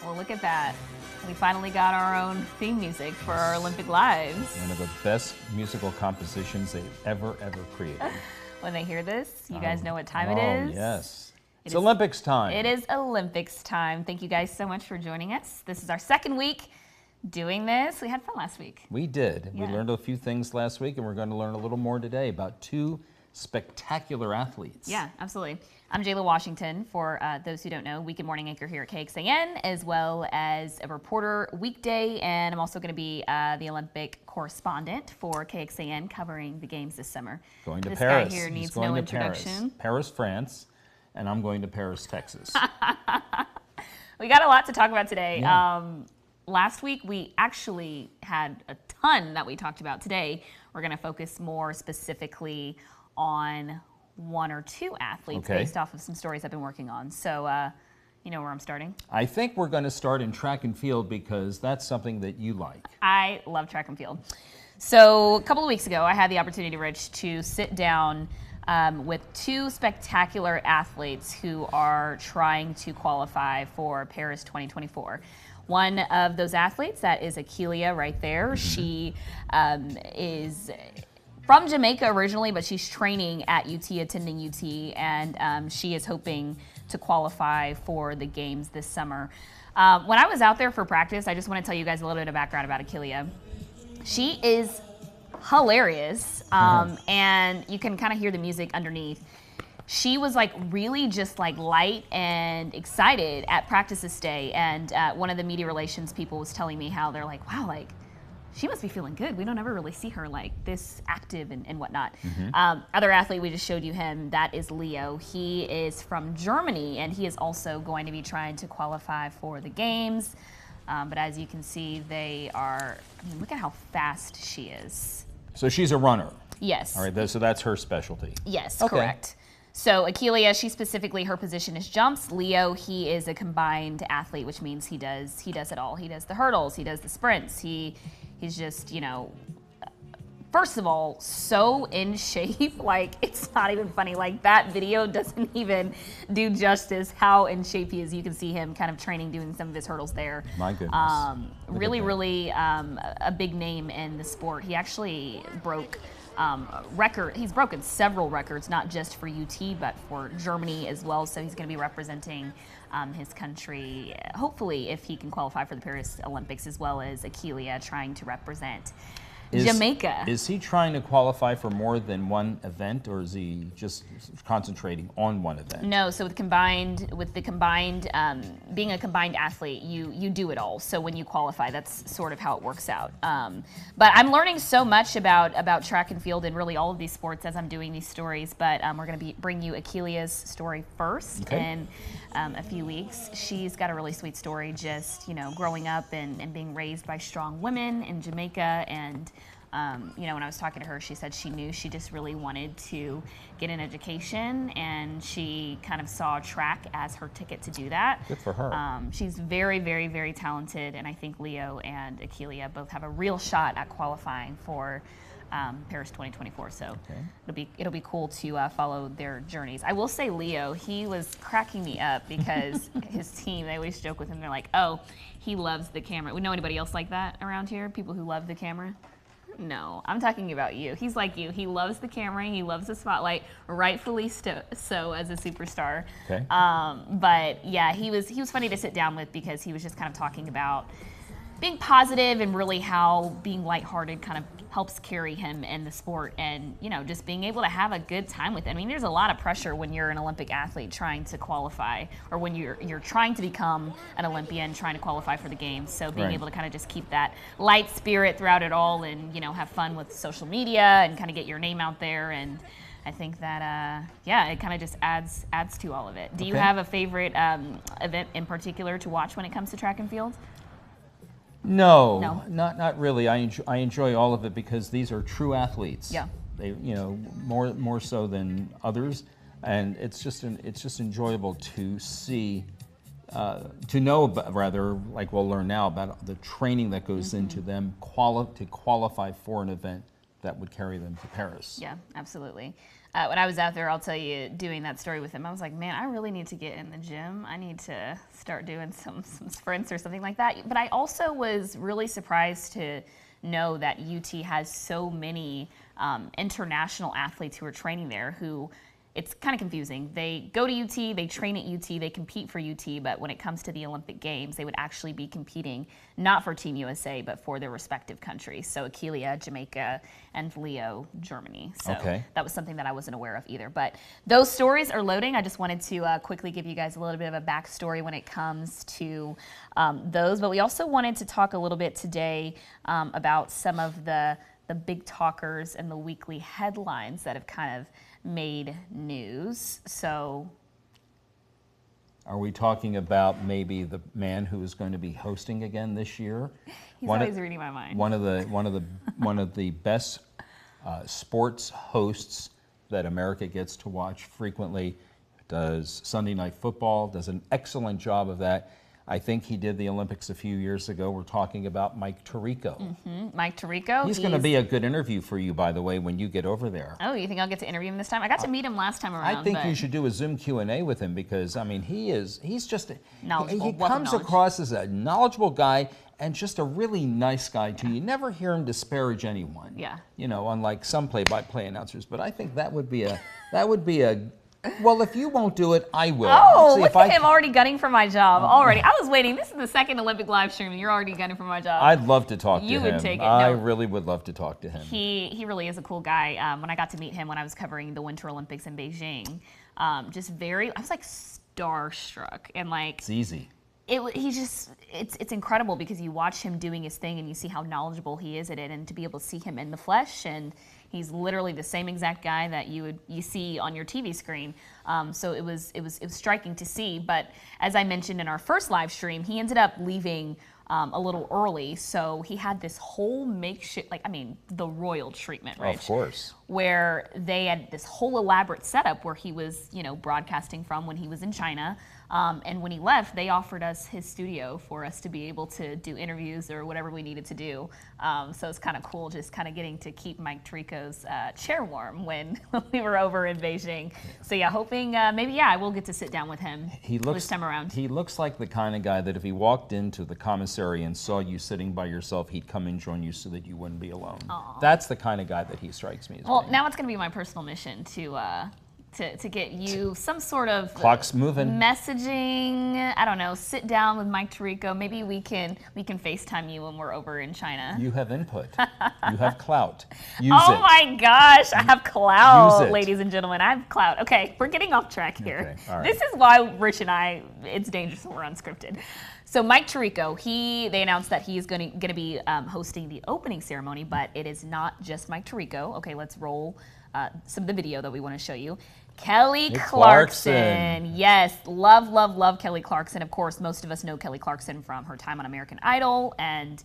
Well, look at that. We finally got our own theme music for our Olympic lives. One of the best musical compositions they've ever created. When they hear this, you guys know what time it is? Yes. It's Olympics time. It is Olympics time. Thank you guys so much for joining us. This is our second week doing this. We had fun last week. We did. Yeah. We learned a few things last week, and we're going to learn a little more today about two spectacular athletes. Yeah, absolutely. I'm Jala Washington, for those who don't know, weekend morning anchor here at KXAN, as well as a reporter weekday, and I'm also going to be the Olympic correspondent for KXAN, covering the games this summer. Going to this Paris. This guy here He's needs going no to introduction. Paris, France, and I'm going to Paris, Texas. We got a lot to talk about today. Yeah. Last week, we actually had a ton that we talked about. Today, we're going to focus more specifically on one or two athletes based off of some stories I've been working on. So, you know where I'm starting? I think we're going to start in track and field because that's something that you like. I love track and field. So a couple of weeks ago, I had the opportunity, Rich, to sit down with two spectacular athletes who are trying to qualify for Paris 2024. One of those athletes, that is Akelia right there. She is from Jamaica originally, but she's training at UT, attending UT, and she is hoping to qualify for the games this summer. When I was out there for practice, I just want to tell you guys a little bit of background about Akelia. She is hilarious, and you can kind of hear the music underneath. She was like really just like light and excited at practice this day, and one of the media relations people was telling me how they're like, wow, like, she must be feeling good. We don't ever really see her like this active and whatnot. Other athlete, we just showed you him, that is Leo. He is from Germany, and he is also going to be trying to qualify for the games. But as you can see, they are, I mean, look at how fast she is. So she's a runner. Yes. All right, so that's her specialty. Yes, correct. So Akelia, she specifically, her position is jumps. Leo, he is a combined athlete, which means he does it all. He does the hurdles, he does the sprints. He's just, you know, first of all, so in shape, like, it's not even funny. Like, that video doesn't even do justice how in shape he is. You can see him kind of training, doing some of his hurdles there. My goodness. Really a big name in the sport. He actually broke he's broken several records, not just for UT, but for Germany as well. So he's going to be representing his country, hopefully, if he can qualify for the Paris Olympics, as well as Akelia trying to represent Jamaica. Is he trying to qualify for more than one event, or is he just concentrating on one event? No, so being a combined athlete, you do it all. So when you qualify, that's sort of how it works out. But I'm learning so much about track and field and really all of these sports as I'm doing these stories. But we're going to bring you Akelia's story first in a few weeks. She's got a really sweet story, just, you know, growing up and being raised by strong women in Jamaica. And you know, when I was talking to her, she said she knew she just really wanted to get an education, and she kind of saw track as her ticket to do that. Good for her. She's very, very, very talented, and I think Leo and Akelia both have a real shot at qualifying for Paris 2024. So it'll be cool to follow their journeys. I will say Leo, he was cracking me up because his team, they always joke with him. They're like, oh, he loves the camera. We know anybody else like that around here? People who love the camera? No, I'm talking about you. He's like you. He loves the camera. He loves the spotlight, rightfully so as a superstar. Okay. But yeah, he was funny to sit down with because he was just kind of talking about being positive and really how being lighthearted kind of helps carry him in the sport, and, you know, just being able to have a good time with it. I mean, there's a lot of pressure when you're an Olympic athlete trying to qualify, or when you're trying to become an Olympian, trying to qualify for the games. So being able to kind of just keep that light spirit throughout it all, and, you know, have fun with social media and kind of get your name out there. And I think that, it kind of just adds to all of it. Do you have a favorite event in particular to watch when it comes to track and field? No, not really. I enjoy all of it because these are true athletes. Yeah. They, you know, more so than others, and it's just enjoyable to see, to know about, rather, like we'll learn now, about the training that goes into them to qualify for an event that would carry them to Paris. Yeah, absolutely. when I was out there, I'll tell you, doing that story with him, I was like, man, I really need to get in the gym. I need to start doing some sprints or something like that. But I also was really surprised to know that UT has so many international athletes who are training there who, it's kind of confusing. They go to UT, they train at UT, they compete for UT, but when it comes to the Olympic Games, they would actually be competing not for Team USA, but for their respective countries. So Aquilia, Jamaica, and Leo, Germany. So that was something that I wasn't aware of either. But those stories are loading. I just wanted to quickly give you guys a little bit of a backstory when it comes to those. But we also wanted to talk a little bit today about some of the big talkers and the weekly headlines that have kind of made news. So are we talking about maybe the man who is going to be hosting again this year? He's always reading my mind. One of the best sports hosts that America gets to watch frequently, does Sunday Night Football, does an excellent job of that. I think he did the Olympics a few years ago. We're talking about Mike Tirico. Mike Tirico. He's going to be a good interview for you, by the way, when you get over there. Oh, you think I'll get to interview him this time? I got to meet him last time around. I think you should do a Zoom Q&A with him because, I mean, he's just, knowledgeable. He comes across as a knowledgeable guy and just a really nice guy, too. You never hear him disparage anyone. Yeah. You know, unlike some play-by-play announcers. But I think that would be a, well, if you won't do it, I will. Oh, look at him already gunning for my job. Already. I was waiting. This is the second Olympic live stream, and you're already gunning for my job. I'd love to talk to him. You would take it. I really would love to talk to him. He really is a cool guy. When I got to meet him when I was covering the Winter Olympics in Beijing, I was like starstruck. And like, it's easy. It's incredible because you watch him doing his thing and you see how knowledgeable he is at it, and to be able to see him in the flesh, and he's literally the same exact guy that you see on your TV screen. So it was striking to see. But as I mentioned in our first live stream, he ended up leaving a little early, so he had this whole makeshift, the royal treatment, Rich. Of course. Where they had this whole elaborate setup where he was, broadcasting from when he was in China. And when he left, they offered us his studio for us to be able to do interviews or whatever we needed to do. So it's kind of cool just kind of getting to keep Mike Tirico's chair warm when we were over in Beijing. So yeah, hoping I will get to sit down with him this time around. He looks like the kind of guy that if he walked into the commissary and saw you sitting by yourself, he'd come and join you so that you wouldn't be alone. Aww. That's the kind of guy that he strikes me as Well, being. now it's going to be my personal mission to get you some sort of clock's moving messaging. I don't know. Sit down with Mike Tirico. Maybe we can FaceTime you when we're over in China. You have input. You have clout. Use oh it. My gosh, I have clout, Use it. ladies and gentlemen. I have clout. Okay, we're getting off track here. Okay, all right. This is why Rich and I, it's dangerous when we're unscripted. So Mike Tirico, they announced that he is going to be hosting the opening ceremony, but it is not just Mike Tirico. Okay, let's roll some of the video that we want to show you. Kelly Clarkson. Yes, love Kelly Clarkson. Of course, most of us know Kelly Clarkson from her time on American Idol, and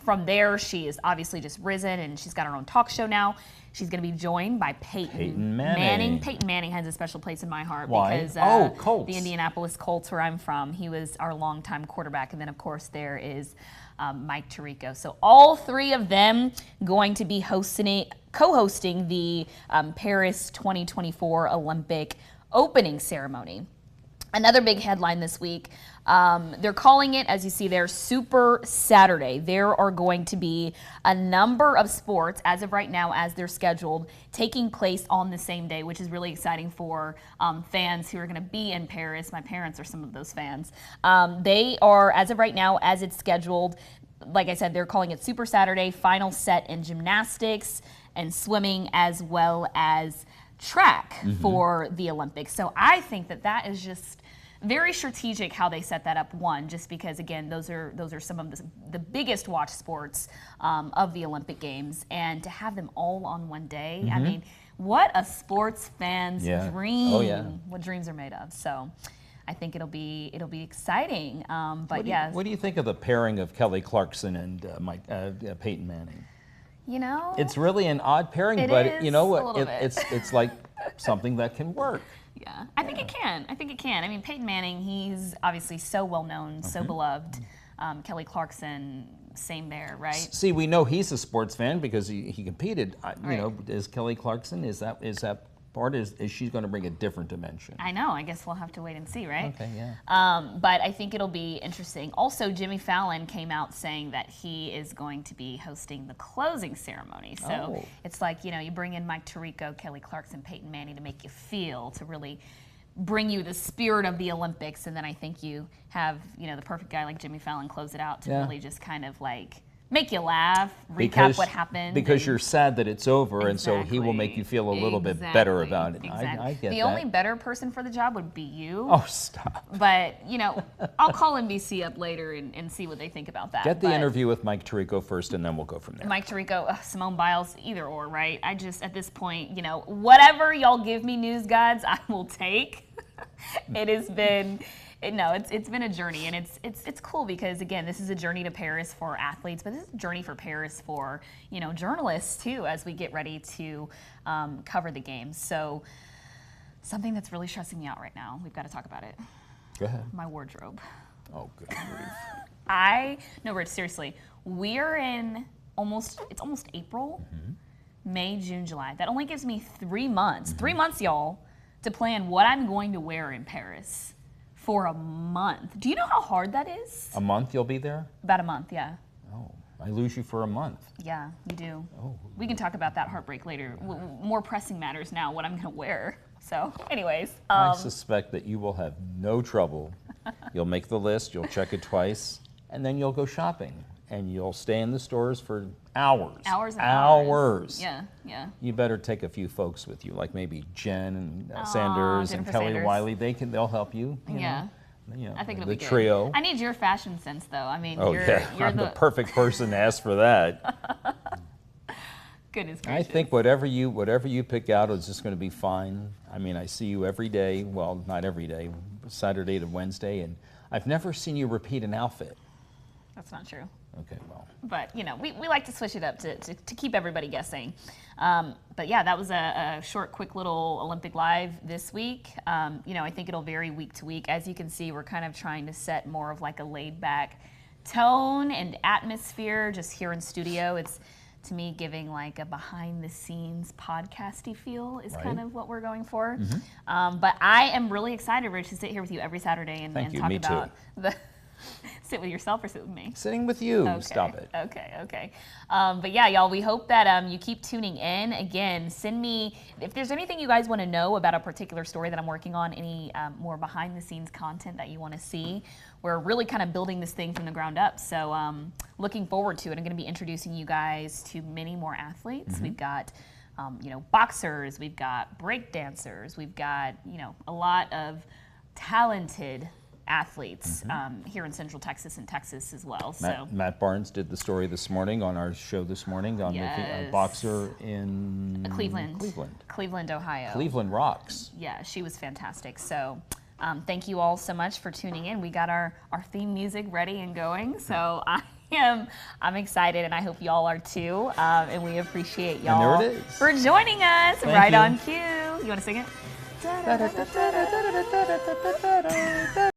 from there she is obviously just risen, and she's got her own talk show now. She's going to be joined by Peyton Manning. Peyton Manning has a special place in my heart. Why? Because Colts. The Indianapolis Colts, where I'm from, he was our longtime quarterback, and then of course there is Mike Tirico. So all three of them going to be co-hosting the Paris 2024 Olympic opening ceremony. Another big headline this week, they're calling it, as you see there, Super Saturday. There are going to be a number of sports, as of right now, as they're scheduled, taking place on the same day, which is really exciting for fans who are going to be in Paris. My parents are some of those fans. They are, as of right now, as it's scheduled, like I said, they're calling it Super Saturday, final set in gymnastics and swimming, as well as track for the Olympics. So I think that is just very strategic how they set that up. One, just because again, those are some of the biggest watch sports of the Olympic Games, and to have them all on one day. I mean, what a sports fan's dream! Oh, yeah. What dreams are made of. So I think it'll be exciting. What do you think of the pairing of Kelly Clarkson and Peyton Manning? It's really an odd pairing, but you know what? It's like something that can work. Yeah, I think it can. I mean, Peyton Manning, he's obviously so well known, so beloved. Kelly Clarkson, same there, right? See, we know he's a sports fan because he competed. You know, is Kelly Clarkson? Is that part is she's going to bring a different dimension. I know. I guess we'll have to wait and see, right? Okay, yeah. But I think it'll be interesting. Also, Jimmy Fallon came out saying that he is going to be hosting the closing ceremony. So it's like, you bring in Mike Tirico, Kelly Clarkson, Peyton Manning to make you feel, to really bring you the spirit of the Olympics. And then I think you have, the perfect guy like Jimmy Fallon close it out to really just kind of like make you laugh, recap what happened. Because you're sad that it's over, and so he will make you feel a little bit better about it. Exactly. I get the that. only better person for the job would be you. Oh, stop. But, I'll call NBC up later and see what they think about that. Get the interview with Mike Tirico first, and then we'll go from there. Mike Tirico, Simone Biles, either or, right? I just, at this point, whatever y'all give me, news gods, I will take. It has been... it's been a journey, and it's cool because, again, this is a journey to Paris for athletes, but this is a journey for Paris for, journalists too, as we get ready to cover the games. So something that's really stressing me out right now, we've got to talk about it. Go ahead. My wardrobe. Oh, good grief. No, Rich, seriously, we're in it's almost April, May, June, July. That only gives me 3 months, 3 months, y'all, to plan what I'm going to wear in Paris. For a month. Do you know how hard that is? A month you'll be there? About a month, yeah. Oh, I lose you for a month. Yeah, you do. Oh. We can talk about that heartbreak later. More pressing matters now, what I'm going to wear. So, anyways. I suspect that you will have no trouble. You'll make the list, you'll check it twice, and then you'll go shopping. And you'll stay in the stores for hours. Hours and hours. Yeah. You better take a few folks with you, like maybe Jen and Sanders and Kelly Wiley. They'll help you. I think it'll be good. The trio. I need your fashion sense, though. I mean, you're the perfect person to ask for that. Goodness gracious. I think whatever you pick out is just going to be fine. I mean, I see you every day. Well, not every day, Saturday to Wednesday, and I've never seen you repeat an outfit. That's not true. Okay, well. But, we like to switch it up to keep everybody guessing. But, yeah, that was a short, quick little Olympic Live this week. I think it'll vary week to week. As you can see, we're kind of trying to set more of like a laid-back tone and atmosphere just here in studio. It's, to me, giving like a behind-the-scenes podcasty feel is kind of what we're going for. But I am really excited, Rich, to sit here with you every Saturday and talk about the... Sit with yourself or sit with me? Sitting with you. Okay. Stop it. Okay. But yeah, y'all, we hope that you keep tuning in. Again, send me, if there's anything you guys want to know about a particular story that I'm working on, any more behind the scenes content that you want to see. We're really kind of building this thing from the ground up. So looking forward to it. I'm going to be introducing you guys to many more athletes. We've got boxers, we've got break dancers, we've got, a lot of talented athletes here in Central Texas and Texas as well. Matt Barnes did the story this morning on our show this morning on a boxer in Cleveland, Ohio. Cleveland rocks. Yeah, she was fantastic. So thank you all so much for tuning in. We got our theme music ready and going. So I'm excited, and I hope y'all are too. And we appreciate y'all for joining us. Thank you. On cue. You want to sing it?